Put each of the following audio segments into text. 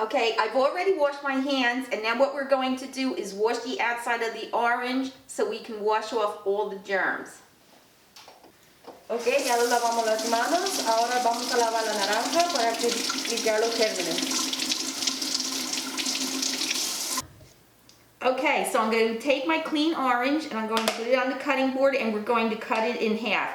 Okay, I've already washed my hands, and now what we're going to do is wash the outside of the orange so we can wash off all the germs. Ok, ya nos lavamos las manos. Ahora vamos a lavar la naranja para limpiar los gérmenes. Okay, so I'm going to take my clean orange and I'm going to put it on the cutting board and we're going to cut it in half.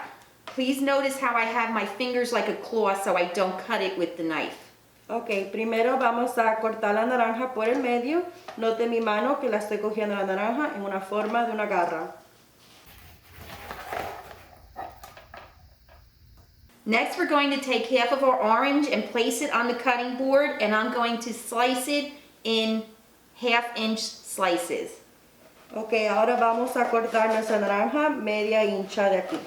Please notice how I have my fingers like a claw so I don't cut it with the knife. Ok, primero vamos a cortar la naranja por el medio. Note mi mano que la estoy cogiendo la naranja en una forma de una garra. Next, we're going to take half of our orange and place it on the cutting board, and I'm going to slice it in half-inch slices. Ok, ahora vamos a cortar nuestra naranja media hincha de aquí.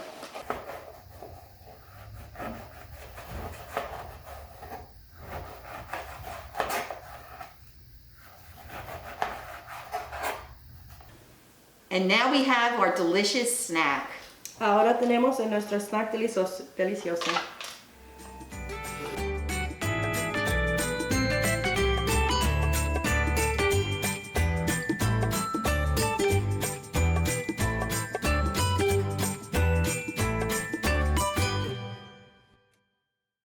And now we have our delicious snack. Ahora tenemos nuestro snack delicioso.